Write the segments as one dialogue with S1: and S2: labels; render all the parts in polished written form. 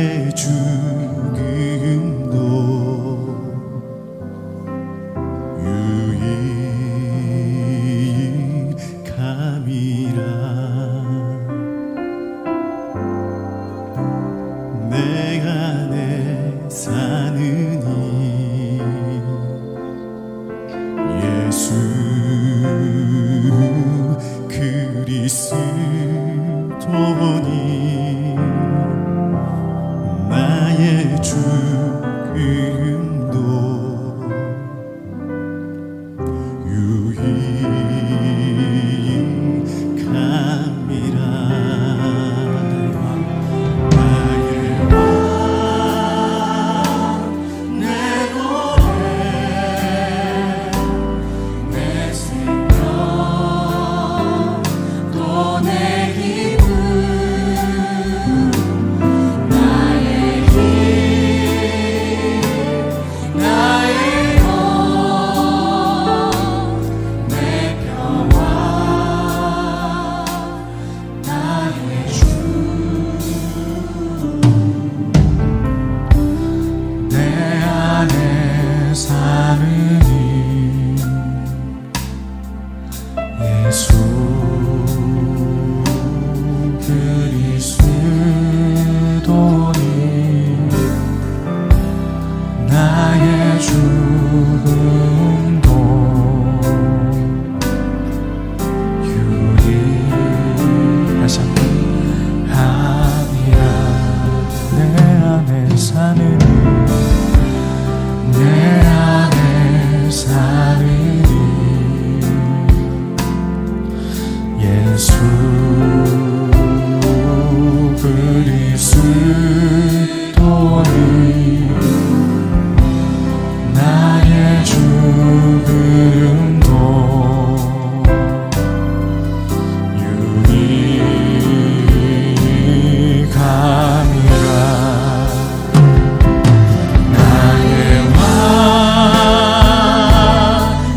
S1: 나의 죽음도 유익함이라. 내 안에 사는 예수 그리스도니 나의 죽음도 유익함이라. 나의 왕 내 노래 내 생명 또 내 기쁨 나의 힘 나의 것 내 평화 나의 주 내 안에 사는 예수 그리스도니 나의 죽음도 유익함이라. 내 안에 사는 내 안에 사는 예수 그리스도니 나의 죽음도 유익함이라. 나의 왕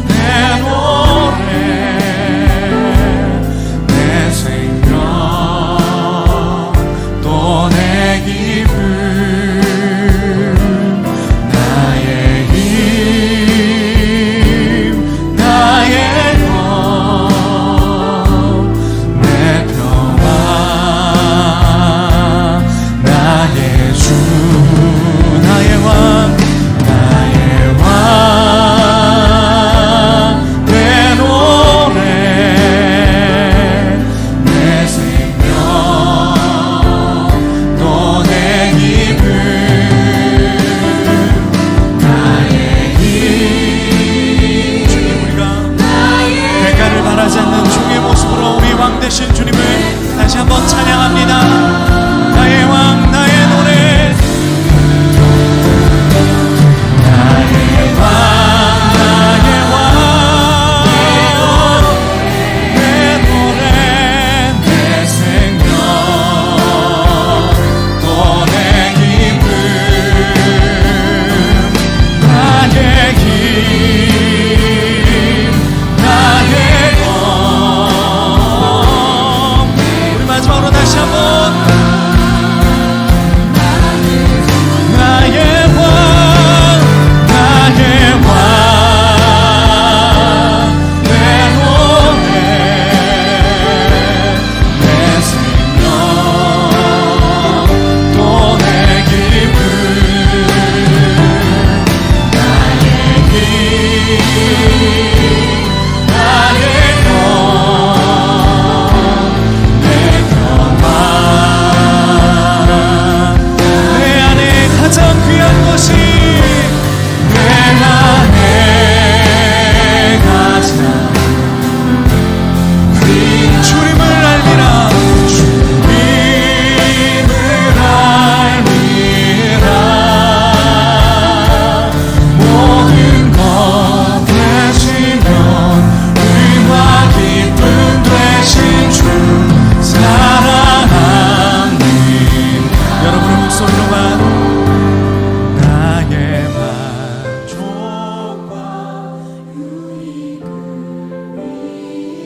S1: 내 노래 내 생명 또 내 기쁨 나의 힘 나의 것 내 평화 나의 주 나의 왕 나의 왕 내 노래 내 생명 또 내 기쁨 나의 힘. 주님 우리가 대가를 바라지 않는 종의 모습으로 우리 왕 되신 주님을 다시 한번 찬양합니다. 나의 왕 나의 노래 나의 왕 나의 왕 내 노래 내 생명 또 내 기쁨 나의 힘 나의 것 우리 마지막으로 다시 한번 나의 왕 나의 왕 내 노래 내 생명 또 내 기쁨 나의 힘 나의 것 내 평화 내 안에 가장 귀한 것이 내 안에 가장 주님을 알미라 주님을 알미라 모든 것 되시면 의와 기쁨 되신 주 사랑하는 여러분의 목소리로만 나의 만족과 유익을 위해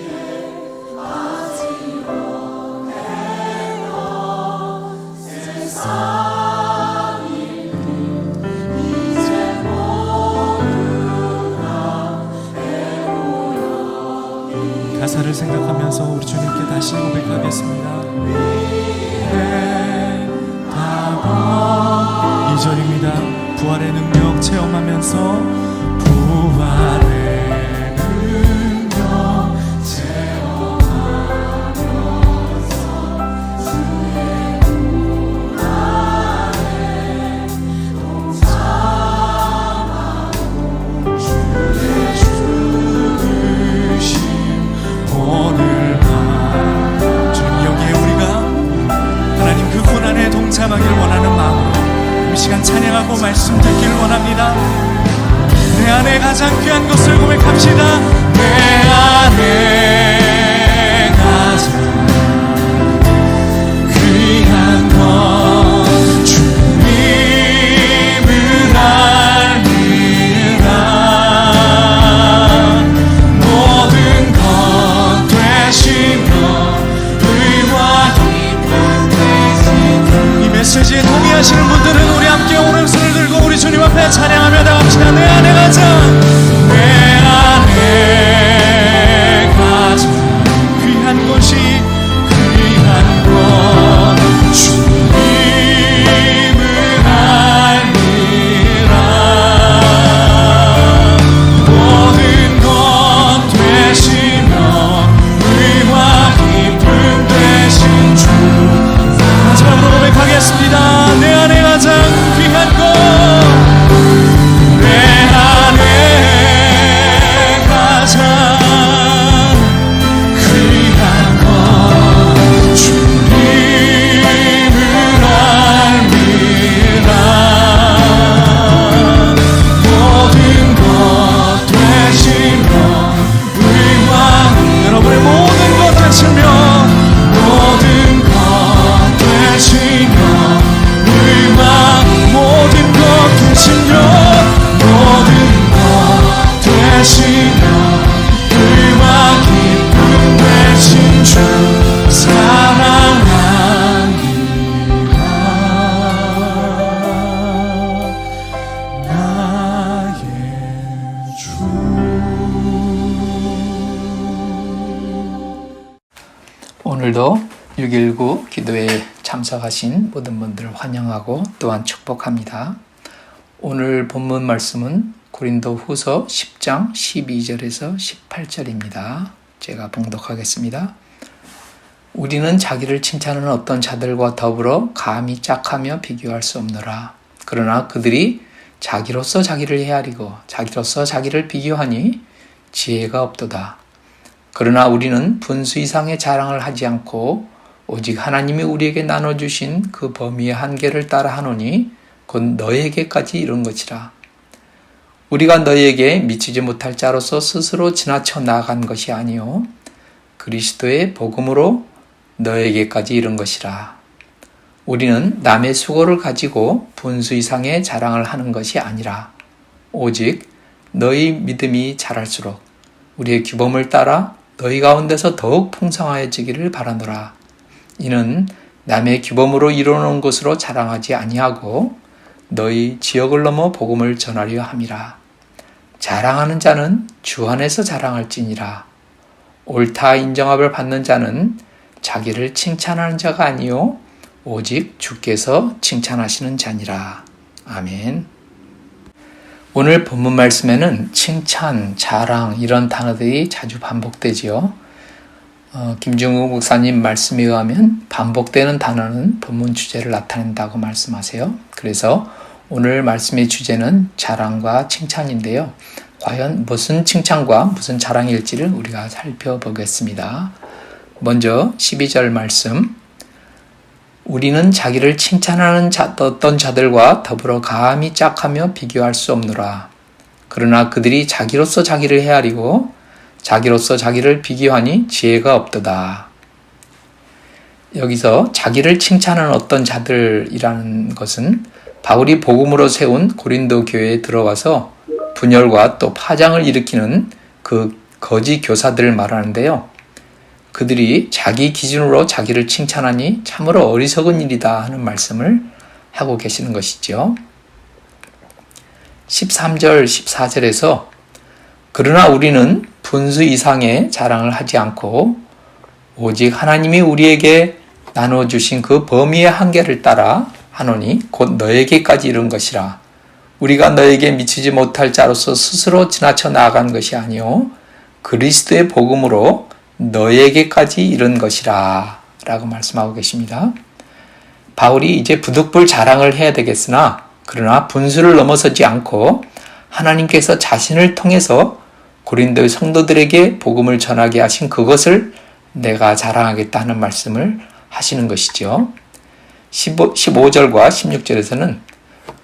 S1: 아지러내어 세상 가사를 생각하면서 우리 주님께 다시 고백하겠습니다. 답은 2절입니다. 부활의 능력 체험하면서 부활의 능력 체험하면서 주의 부활에 동참하고 주의 죽으심 오늘 밤 주님 여기에 우리가 하나님 그 고난에 동참하길 원하는 마음으로 이 시간 찬양하고 말씀 듣기를 원합니다. 내 안에 가장 귀한 것을 고백합시다. 내 안에 가장 귀한 것 주님을 알미라. 모든 것 되시며 의와 기쁨 되시며. 이 메시지에 동의하시는 분들은 우리 함께 오른손을 들고 우리 주님 앞에 찬양하며 나갑시다. 내 안에 가장 내 안에 가장 귀한 것이 귀한 것 주님을 알미라. 모든 것 되시며 의와 기쁨 되신 주. 마지막으로 고백하겠습니다. 내 안에 가장 귀한 것 내 안에 가장 귀한 것 주님을 알미라. 모든 것 되시며 의와 여러분의 모든 것 되시며 모든 것 되시며 의와 모든 것 되시며 모든 것 되시며 의와 기쁨 되신 주 사랑합니다. 나의 주.
S2: 오늘도 6.19 기도회에 참석하신 모든 분들을 환영하고 또한 축복합니다. 오늘 본문 말씀은 고린도 후서 10장 12절에서 18절입니다. 제가 봉독하겠습니다. 우리는 자기를 칭찬하는 어떤 자들과 더불어 감히 짝하며 비교할 수 없노라. 그러나 그들이 자기로서 자기를 헤아리고 자기로서 자기를 비교하니 지혜가 없도다. 그러나 우리는 분수 이상의 자랑을 하지 않고 오직 하나님이 우리에게 나눠주신 그 범위의 한계를 따라 하노니 곧 너에게까지 이른 것이라. 우리가 너에게 미치지 못할 자로서 스스로 지나쳐 나아간 것이 아니요 그리스도의 복음으로 너에게까지 이른 것이라. 우리는 남의 수고를 가지고 분수 이상의 자랑을 하는 것이 아니라 오직 너희 믿음이 자랄수록 우리의 규범을 따라 너희 가운데서 더욱 풍성하여지기를 바라노라. 이는 남의 규범으로 이루어놓은 것으로 자랑하지 아니하고 너희 지역을 넘어 복음을 전하려 함이라. 자랑하는 자는 주 안에서 자랑할지니라. 옳다 인정함을 받는 자는 자기를 칭찬하는 자가 아니요 오직 주께서 칭찬하시는 자니라. 아멘. 오늘 본문 말씀에는 칭찬, 자랑 이런 단어들이 자주 반복되지요. 김중국 목사님 말씀에 의하면 반복되는 단어는 본문 주제를 나타낸다고 말씀하세요. 그래서 오늘 말씀의 주제는 자랑과 칭찬인데요. 과연 무슨 칭찬과 무슨 자랑일지를 우리가 살펴보겠습니다. 먼저 12절 말씀. 우리는 자기를 칭찬하는 어떤 자들과 더불어 감히 짝하며 비교할 수 없노라. 그러나 그들이 자기로서 자기를 헤아리고 자기로서 자기를 비교하니 지혜가 없도다. 여기서 자기를 칭찬하는 어떤 자들이라는 것은 바울이 복음으로 세운 고린도 교회에 들어와서 분열과 또 파장을 일으키는 그 거짓 교사들을 말하는데요. 그들이 자기 기준으로 자기를 칭찬하니 참으로 어리석은 일이다 하는 말씀을 하고 계시는 것이죠. 13절, 14절에서 그러나 우리는 분수 이상의 자랑을 하지 않고 오직 하나님이 우리에게 나눠주신 그 범위의 한계를 따라 하노니 곧 너에게까지 이른 것이라. 우리가 너에게 미치지 못할 자로서 스스로 지나쳐 나아간 것이 아니요 그리스도의 복음으로 너에게까지 이른 것이라 라고 말씀하고 계십니다. 바울이 이제 부득불 자랑을 해야 되겠으나 그러나 분수를 넘어서지 않고 하나님께서 자신을 통해서 고린도의 성도들에게 복음을 전하게 하신 그것을 내가 자랑하겠다는 말씀을 하시는 것이죠. 15절과 16절에서는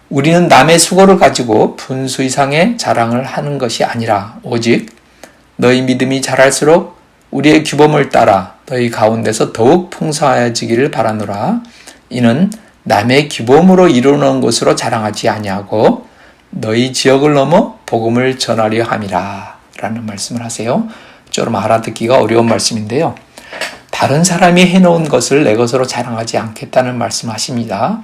S2: 우리는 남의 수고를 가지고 분수 이상의 자랑을 하는 것이 아니라 오직 너희 믿음이 자랄수록 우리의 규범을 따라 너희 가운데서 더욱 풍성하여지기를 바라노라. 이는 남의 규범으로 이루는 것으로 자랑하지 아니하고 너희 지역을 넘어 복음을 전하려 함이라 라는 말씀을 하세요. 좀 알아듣기가 어려운 말씀인데요. 다른 사람이 해놓은 것을 내 것으로 자랑하지 않겠다는 말씀하십니다.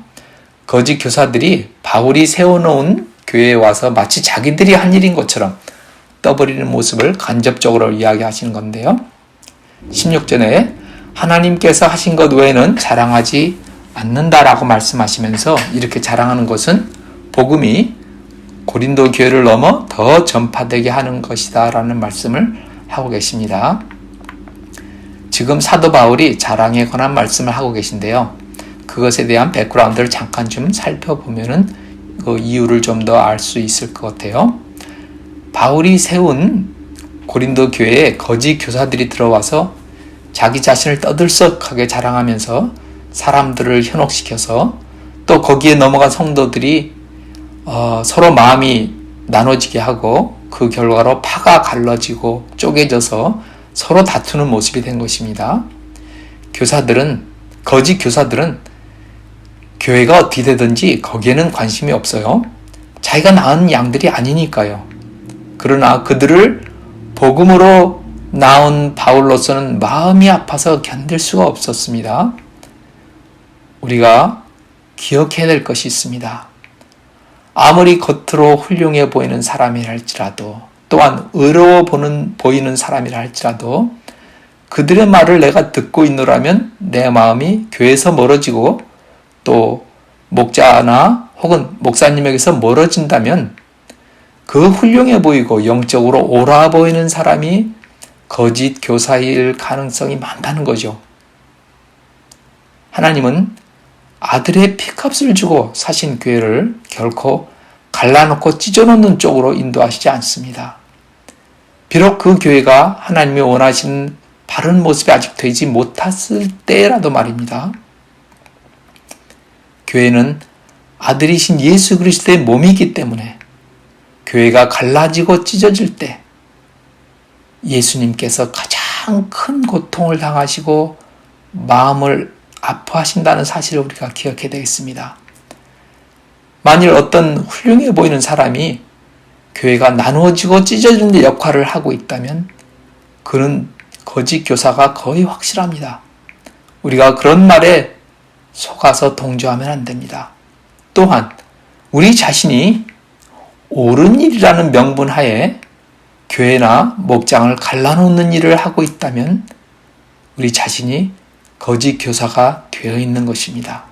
S2: 거짓 교사들이 바울이 세워놓은 교회에 와서 마치 자기들이 한 일인 것처럼 떠버리는 모습을 간접적으로 이야기하시는 건데요. 16절에 하나님께서 하신 것 외에는 자랑하지 않는다라고 말씀하시면서 이렇게 자랑하는 것은 복음이 고린도 교회를 넘어 더 전파되게 하는 것이다 라는 말씀을 하고 계십니다. 지금 사도 바울이 자랑에 관한 말씀을 하고 계신데요. 그것에 대한 백그라운드를 잠깐 좀 살펴보면은 그 이유를 좀 더 알 수 있을 것 같아요. 바울이 세운 고린도 교회에 거짓 교사들이 들어와서 자기 자신을 떠들썩하게 자랑하면서 사람들을 현혹시켜서 또 거기에 넘어간 성도들이 서로 마음이 나눠지게 하고 그 결과로 파가 갈라지고 쪼개져서 서로 다투는 모습이 된 것입니다. 거짓 교사들은 교회가 어떻게 되든지 거기에는 관심이 없어요. 자기가 낳은 양들이 아니니까요. 그러나 그들을 복음으로 낳은 바울로서는 마음이 아파서 견딜 수가 없었습니다. 우리가 기억해야 될 것이 있습니다. 아무리 겉으로 훌륭해 보이는 사람이라 할지라도 또한 의로워 보이는 사람이라 할지라도 그들의 말을 내가 듣고 있노라면 내 마음이 교회에서 멀어지고 또 목자나 혹은 목사님에게서 멀어진다면 그 훌륭해 보이고 영적으로 옳아 보이는 사람이 거짓 교사일 가능성이 많다는 거죠. 하나님은 아들의 피값을 주고 사신 교회를 결코 갈라놓고 찢어놓는 쪽으로 인도하시지 않습니다. 비록 그 교회가 하나님이 원하시는 바른 모습이 아직 되지 못했을 때라도 말입니다. 교회는 아들이신 예수 그리스도의 몸이기 때문에 교회가 갈라지고 찢어질 때 예수님께서 가장 큰 고통을 당하시고 마음을 아파하신다는 사실을 우리가 기억해야 되겠습니다. 만일 어떤 훌륭해 보이는 사람이 교회가 나누어지고 찢어지는 역할을 하고 있다면 그는 거짓 교사가 거의 확실합니다. 우리가 그런 말에 속아서 동조하면 안 됩니다. 또한 우리 자신이 옳은 일이라는 명분 하에 교회나 목장을 갈라놓는 일을 하고 있다면 우리 자신이 거짓 교사가 되어 있는 것입니다.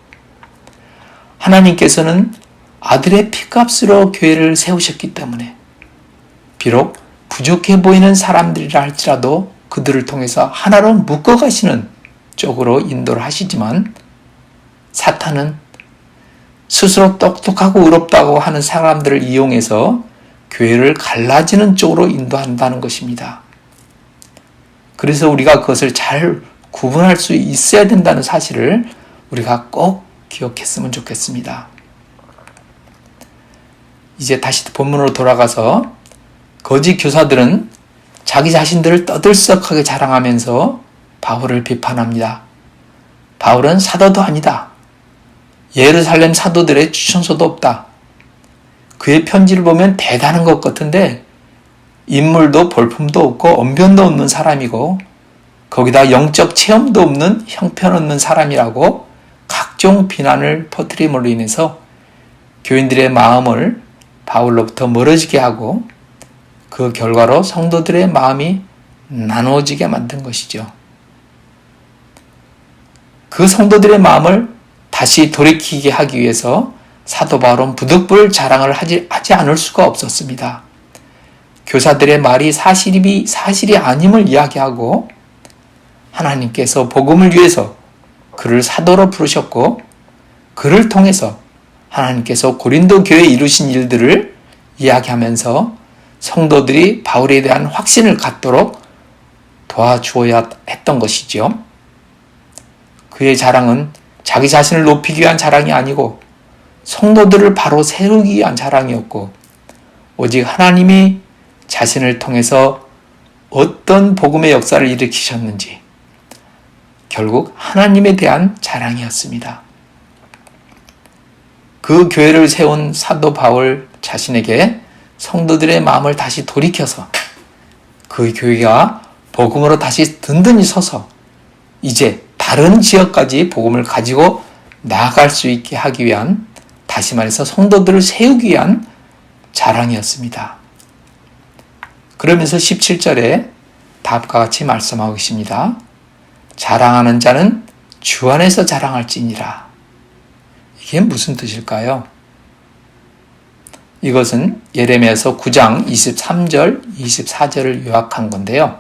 S2: 하나님께서는 아들의 피값으로 교회를 세우셨기 때문에 비록 부족해 보이는 사람들이라 할지라도 그들을 통해서 하나로 묶어가시는 쪽으로 인도를 하시지만 사탄은 스스로 똑똑하고 의롭다고 하는 사람들을 이용해서 교회를 갈라지는 쪽으로 인도한다는 것입니다. 그래서 우리가 그것을 잘 구분할 수 있어야 된다는 사실을 우리가 꼭 기억했으면 좋겠습니다. 이제 다시 본문으로 돌아가서 거짓 교사들은 자기 자신들을 떠들썩하게 자랑하면서 바울을 비판합니다. 바울은 사도도 아니다. 예루살렘 사도들의 추천서도 없다. 그의 편지를 보면 대단한 것 같은데 인물도 볼품도 없고 언변도 없는 사람이고 거기다 영적 체험도 없는 형편없는 사람이라고 각종 비난을 퍼뜨림으로 인해서 교인들의 마음을 바울로부터 멀어지게 하고 그 결과로 성도들의 마음이 나누어지게 만든 것이죠. 그 성도들의 마음을 다시 돌이키게 하기 위해서 사도 바울은 부득불 자랑을 하지 않을 수가 없었습니다. 교사들의 말이 사실이 아님을 이야기하고 하나님께서 복음을 위해서 그를 사도로 부르셨고 그를 통해서 하나님께서 고린도 교회에 이루신 일들을 이야기하면서 성도들이 바울에 대한 확신을 갖도록 도와주어야 했던 것이죠. 그의 자랑은 자기 자신을 높이기 위한 자랑이 아니고 성도들을 바로 세우기 위한 자랑이었고 오직 하나님이 자신을 통해서 어떤 복음의 역사를 일으키셨는지 결국 하나님에 대한 자랑이었습니다. 그 교회를 세운 사도 바울 자신에게 성도들의 마음을 다시 돌이켜서 그 교회가 복음으로 다시 든든히 서서 이제 다른 지역까지 복음을 가지고 나아갈 수 있게 하기 위한, 다시 말해서 성도들을 세우기 위한 자랑이었습니다. 그러면서 17절에 다음과 같이 말씀하고 계십니다. 자랑하는 자는 주 안에서 자랑할지니라. 이게 무슨 뜻일까요? 이것은 예레미야서 9장 23절, 24절을 요약한 건데요.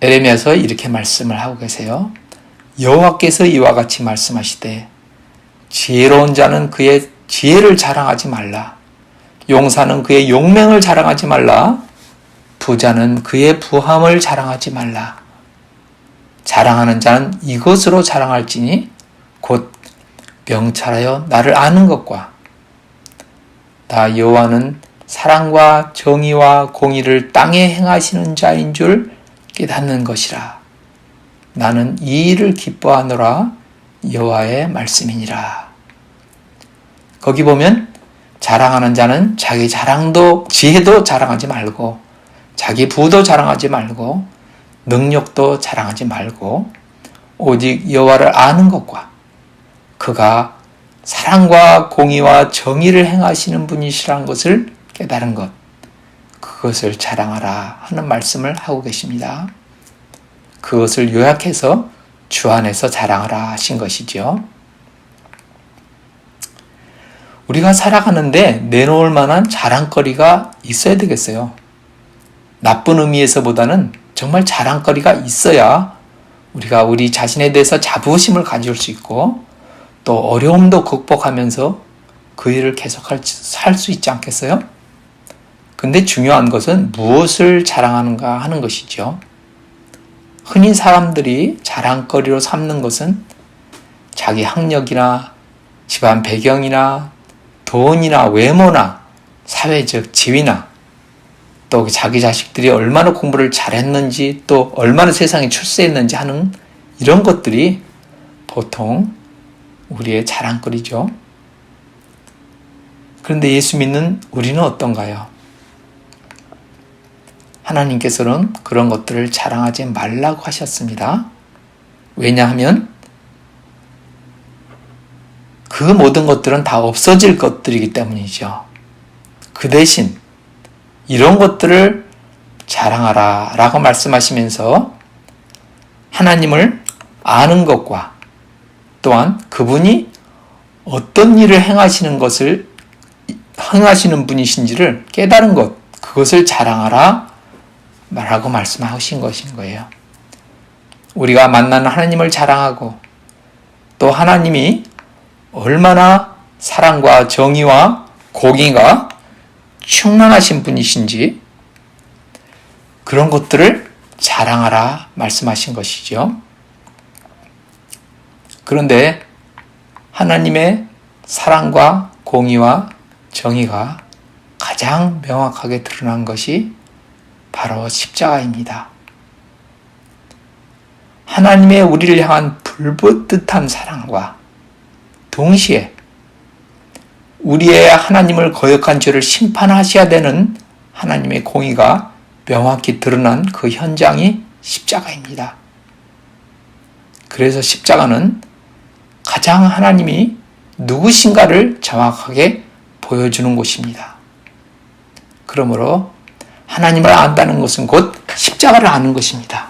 S2: 예레미야서 이렇게 말씀을 하고 계세요. 여호와께서 이와 같이 말씀하시되 지혜로운 자는 그의 지혜를 자랑하지 말라. 용사는 그의 용맹을 자랑하지 말라. 부자는 그의 부함을 자랑하지 말라. 자랑하는 자는 이것으로 자랑할지니 곧 명찰하여 나를 아는 것과 나 여호와는 사랑과 정의와 공의를 땅에 행하시는 자인 줄 깨닫는 것이라. 나는 이 일을 기뻐하노라. 여호와의 말씀이니라. 거기 보면 자랑하는 자는 자기 자랑도 지혜도 자랑하지 말고 자기 부도 자랑하지 말고 능력도 자랑하지 말고 오직 여호와를 아는 것과 그가 사랑과 공의와 정의를 행하시는 분이시라는 것을 깨달은 것, 그것을 자랑하라 하는 말씀을 하고 계십니다. 그것을 요약해서 주 안에서 자랑하라 하신 것이죠. 우리가 살아가는데 내놓을 만한 자랑거리가 있어야 되겠어요. 나쁜 의미에서보다는 정말 자랑거리가 있어야 우리가 우리 자신에 대해서 자부심을 가질 수 있고 또 어려움도 극복하면서 그 일을 계속 살 수 있지 않겠어요? 근데 중요한 것은 무엇을 자랑하는가 하는 것이죠. 흔히 사람들이 자랑거리로 삼는 것은 자기 학력이나 집안 배경이나 돈이나 외모나 사회적 지위나 또 자기 자식들이 얼마나 공부를 잘했는지 또 얼마나 세상에 출세했는지 하는 이런 것들이 보통 우리의 자랑거리죠. 그런데 예수 믿는 우리는 어떤가요? 하나님께서는 그런 것들을 자랑하지 말라고 하셨습니다. 왜냐하면 그 모든 것들은 다 없어질 것들이기 때문이죠. 그 대신 이런 것들을 자랑하라 라고 말씀하시면서 하나님을 아는 것과 또한 그분이 어떤 일을 행하시는 분이신지를 깨달은 것, 그것을 자랑하라 라고 말씀하신 것인 거예요. 우리가 만나는 하나님을 자랑하고 또 하나님이 얼마나 사랑과 정의와 공의가 충만하신 분이신지 그런 것들을 자랑하라 말씀하신 것이죠. 그런데 하나님의 사랑과 공의와 정의가 가장 명확하게 드러난 것이 바로 십자가입니다. 하나님의 우리를 향한 불붙듯한 사랑과 동시에 우리의 하나님을 거역한 죄를 심판하셔야 되는 하나님의 공의가 명확히 드러난 그 현장이 십자가입니다. 그래서 십자가는 가장 하나님이 누구신가를 정확하게 보여주는 곳입니다. 그러므로 하나님을 안다는 것은 곧 십자가를 아는 것입니다.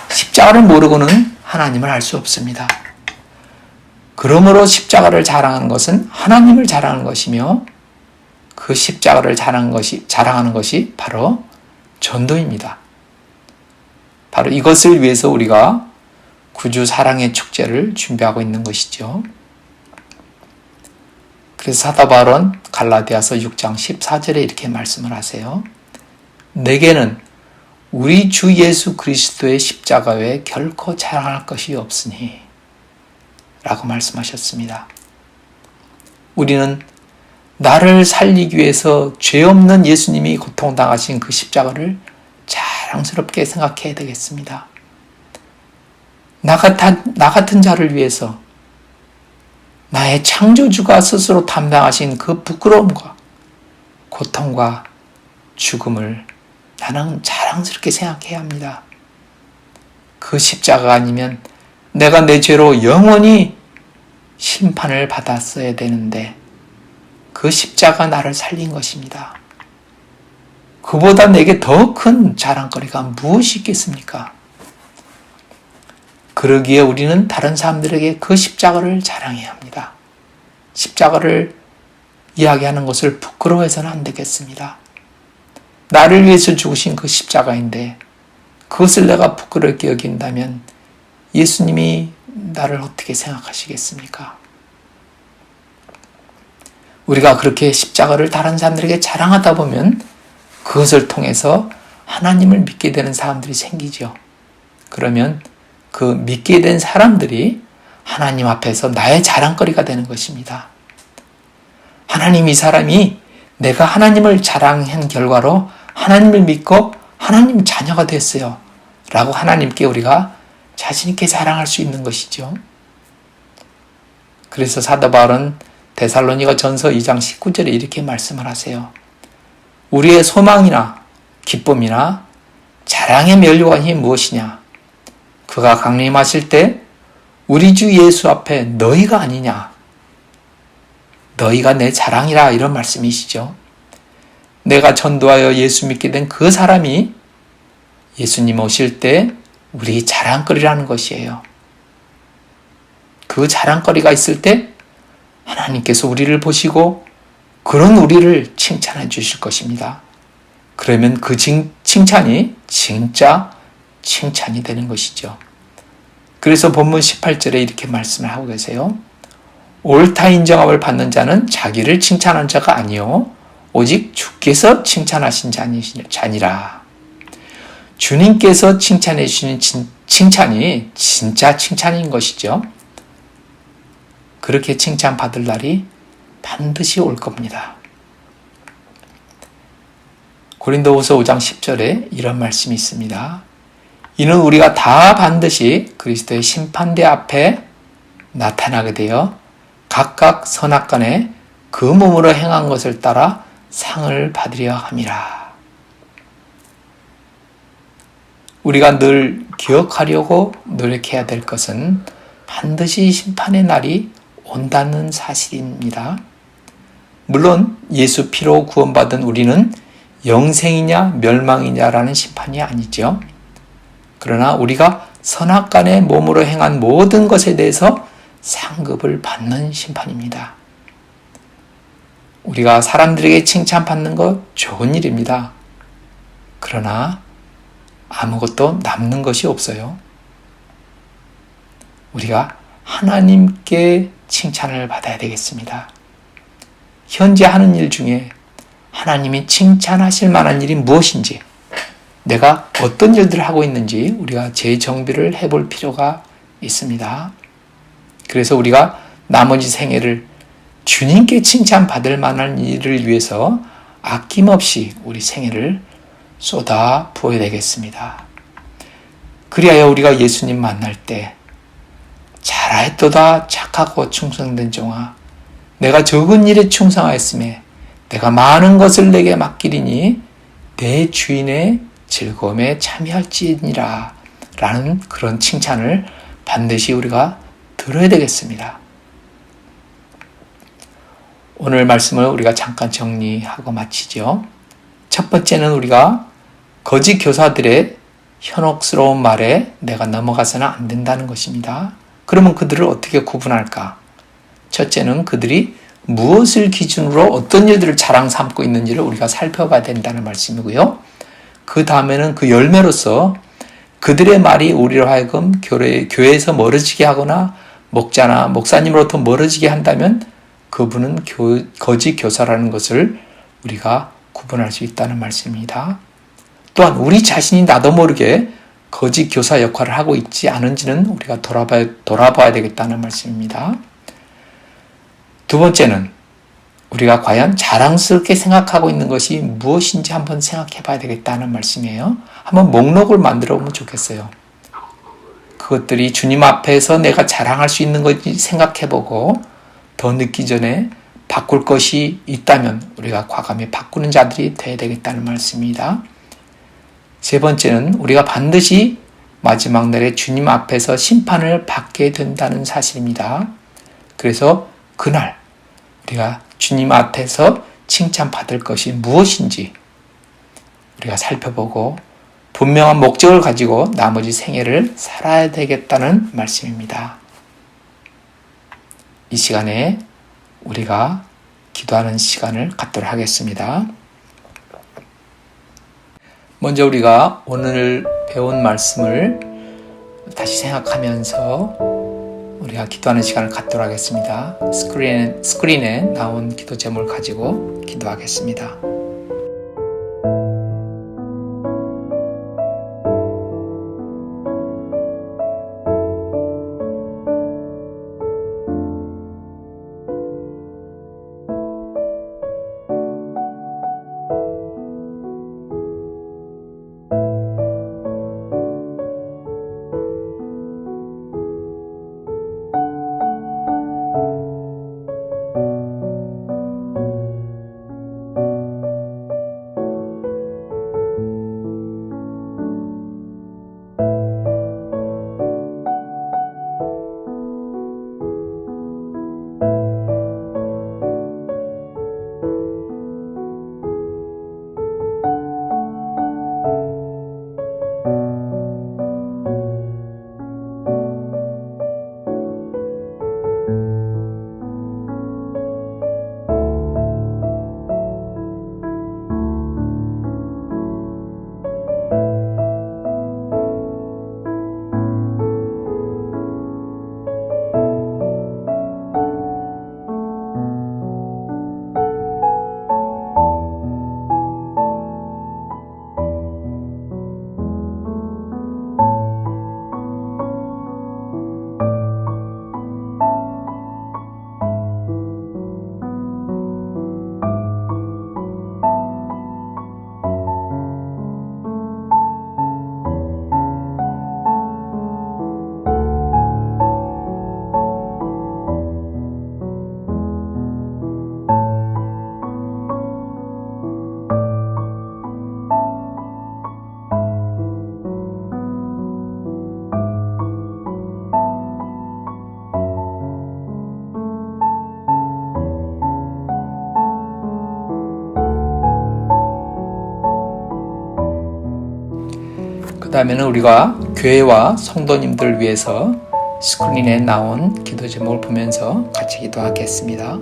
S2: 십자가를 모르고는 하나님을 알 수 없습니다. 그러므로 십자가를 자랑하는 것은 하나님을 자랑하는 것이며 그 십자가를 자랑하는 것이 바로 전도입니다. 바로 이것을 위해서 우리가 구주 사랑의 축제를 준비하고 있는 것이죠. 그래서 사도 바울은 갈라디아서 6장 14절에 이렇게 말씀을 하세요. 내게는 우리 주 예수 그리스도의 십자가 외에 결코 자랑할 것이 없으니 라고 말씀하셨습니다. 우리는 나를 살리기 위해서 죄 없는 예수님이 고통당하신 그 십자가를 자랑스럽게 생각해야 되겠습니다. 나 같은 자를 위해서 나의 창조주가 스스로 담당하신 그 부끄러움과 고통과 죽음을 나는 자랑스럽게 생각해야 합니다. 그 십자가가 아니면 내가 내 죄로 영원히 심판을 받았어야 되는데 그 십자가 나를 살린 것입니다. 그보다 내게 더 큰 자랑거리가 무엇이 있겠습니까? 그러기에 우리는 다른 사람들에게 그 십자가를 자랑해야 합니다. 십자가를 이야기하는 것을 부끄러워해서는 안 되겠습니다. 나를 위해서 죽으신 그 십자가인데 그것을 내가 부끄럽게 여긴다면 예수님이 나를 어떻게 생각하시겠습니까? 우리가 그렇게 십자가를 다른 사람들에게 자랑하다 보면 그것을 통해서 하나님을 믿게 되는 사람들이 생기죠. 그러면 그 믿게 된 사람들이 하나님 앞에서 나의 자랑거리가 되는 것입니다. 하나님, 이 사람이 내가 하나님을 자랑한 결과로 하나님을 믿고 하나님 자녀가 됐어요 라고 하나님께 우리가 자신있게 자랑할 수 있는 것이죠. 그래서 사도 바울은 데살로니가 전서 2장 19절에 이렇게 말씀을 하세요. 우리의 소망이나 기쁨이나 자랑의 면류관이 무엇이냐? 그가 강림하실 때 우리 주 예수 앞에 너희가 아니냐? 너희가 내 자랑이라, 이런 말씀이시죠. 내가 전도하여 예수 믿게 된 그 사람이 예수님 오실 때 우리 자랑거리라는 것이에요. 그 자랑거리가 있을 때 하나님께서 우리를 보시고 그런 우리를 칭찬해 주실 것입니다. 그러면 그 칭찬이 진짜 칭찬이 되는 것이죠. 그래서 본문 18절에 이렇게 말씀을 하고 계세요. 옳다 인정함을 받는 자는 자기를 칭찬한 자가 아니요 오직 주께서 칭찬하신 자니라. 주님께서 칭찬해 주시는 칭찬이 진짜 칭찬인 것이죠. 그렇게 칭찬받을 날이 반드시 올 겁니다. 고린도후서 5장 10절에 이런 말씀이 있습니다. 이는 우리가 다 반드시 그리스도의 심판대 앞에 나타나게 되어 각각 선악간에 그 몸으로 행한 것을 따라 상을 받으려 함이라. 우리가 늘 기억하려고 노력해야 될 것은 반드시 심판의 날이 온다는 사실입니다. 물론 예수 피로 구원받은 우리는 영생이냐 멸망이냐라는 심판이 아니죠. 그러나 우리가 선악간의 몸으로 행한 모든 것에 대해서 상급을 받는 심판입니다. 우리가 사람들에게 칭찬받는 것 좋은 일입니다. 그러나 아무것도 남는 것이 없어요. 우리가 하나님께 칭찬을 받아야 되겠습니다. 현재 하는 일 중에 하나님이 칭찬하실 만한 일이 무엇인지, 내가 어떤 일들을 하고 있는지 우리가 재정비를 해볼 필요가 있습니다. 그래서 우리가 나머지 생애를 주님께 칭찬받을 만한 일을 위해서 아낌없이 우리 생애를 쏟아 부어야 되겠습니다. 그리하여 우리가 예수님 만날 때 잘하였도다 착하고 충성된 종아, 내가 적은 일에 충성하였음에 내가 많은 것을 내게 맡기리니 내 주인의 즐거움에 참여할지니라 라는 그런 칭찬을 반드시 우리가 들어야 되겠습니다. 오늘 말씀을 우리가 잠깐 정리하고 마치죠. 첫 번째는 우리가 거짓 교사들의 현혹스러운 말에 내가 넘어가서는 안 된다는 것입니다. 그러면 그들을 어떻게 구분할까? 첫째는 그들이 무엇을 기준으로 어떤 일들을 자랑 삼고 있는지를 우리가 살펴봐야 된다는 말씀이고요. 그 다음에는 그 열매로서 그들의 말이 우리로 하여금 교회에서 멀어지게 하거나 목자나 목사님으로부터 멀어지게 한다면 그분은 거짓 교사라는 것을 우리가 구분할 수 있다는 말씀입니다. 또한 우리 자신이 나도 모르게 거짓 교사 역할을 하고 있지 않은지는 우리가 돌아봐야 되겠다는 말씀입니다. 두 번째는 우리가 과연 자랑스럽게 생각하고 있는 것이 무엇인지 한번 생각해 봐야 되겠다는 말씀이에요. 한번 목록을 만들어 보면 좋겠어요. 그것들이 주님 앞에서 내가 자랑할 수 있는 건지 생각해 보고 더 늦기 전에 바꿀 것이 있다면 우리가 과감히 바꾸는 자들이 되어야 되겠다는 말씀입니다. 세 번째는 우리가 반드시 마지막 날에 주님 앞에서 심판을 받게 된다는 사실입니다. 그래서 그날 우리가 주님 앞에서 칭찬받을 것이 무엇인지 우리가 살펴보고 분명한 목적을 가지고 나머지 생애를 살아야 되겠다는 말씀입니다. 이 시간에 우리가 기도하는 시간을 갖도록 하겠습니다. 먼저 우리가 오늘 배운 말씀을 다시 생각하면서 우리가 기도하는 시간을 갖도록 하겠습니다. 스크린에 나온 기도 제목을 가지고 기도하겠습니다. 그 다음에는 우리가 교회와 성도님들 위해서 스크린에 나온 기도 제목을 보면서 같이 기도하겠습니다.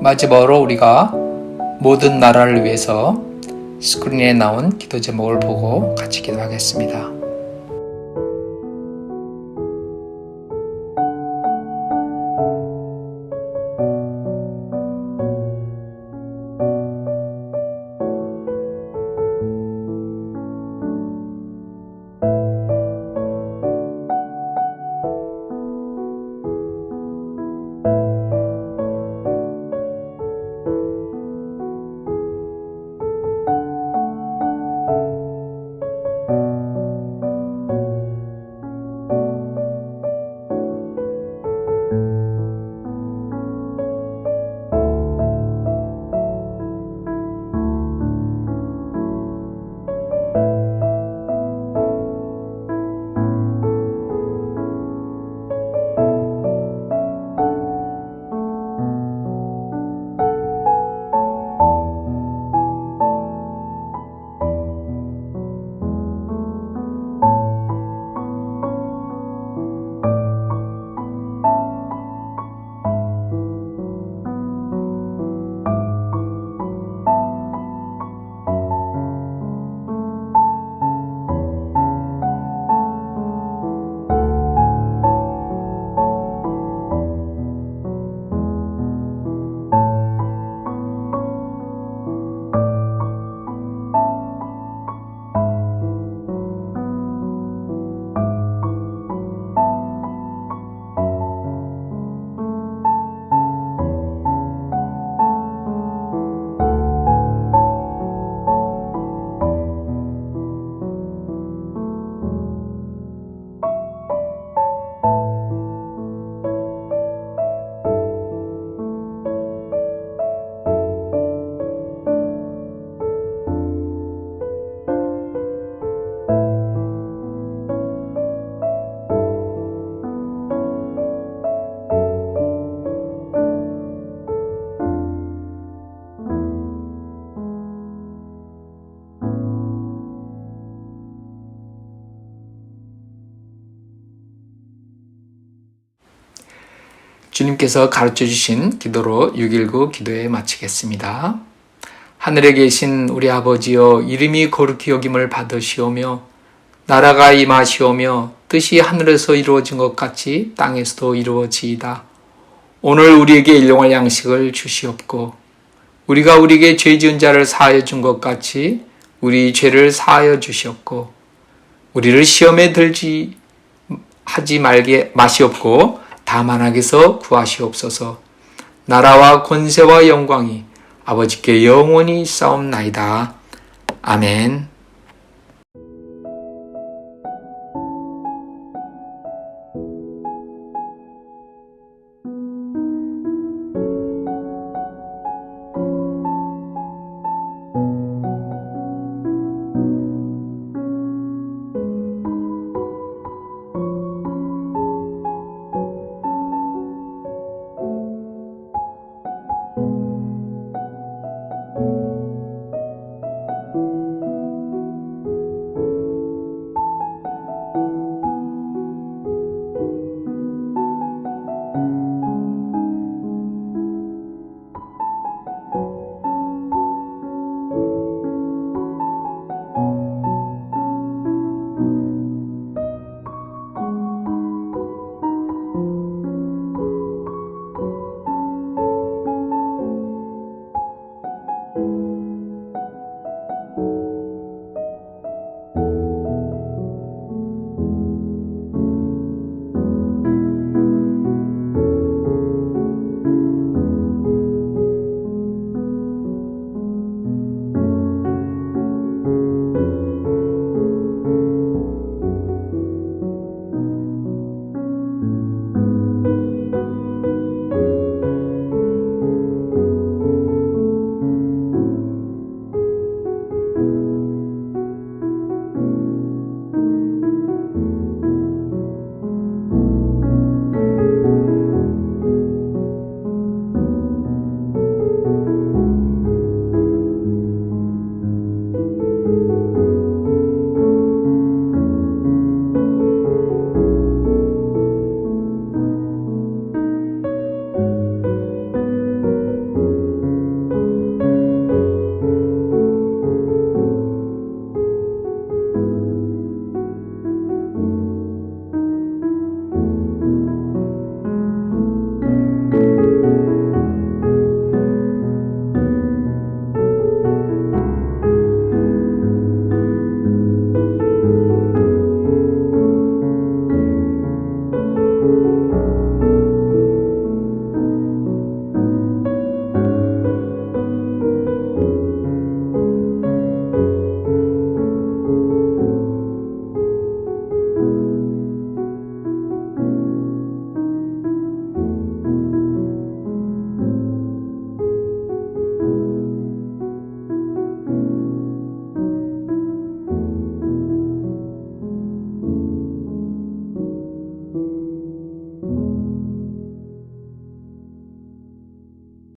S2: 마지막으로 우리가 모든 나라를 위해서 스크린에 나온 기도 제목을 보고 같이 기도하겠습니다. 주님께서 가르쳐 주신 기도로 6.19 기도회 마치겠습니다. 하늘에 계신 우리 아버지여, 이름이 거룩히 여김을 받으시오며 나라가 임하시오며 뜻이 하늘에서 이루어진 것 같이 땅에서도 이루어지이다. 오늘 우리에게 일용할 양식을 주시옵고 우리가 우리에게 죄 지은 자를 사하여 준 것 같이 우리 죄를 사하여 주시옵고 우리를 시험에 들지 하지 말게 마시옵고 다만 악에서 구하시옵소서. 나라와 권세와 영광이 아버지께 영원히 싸움나이다. 아멘.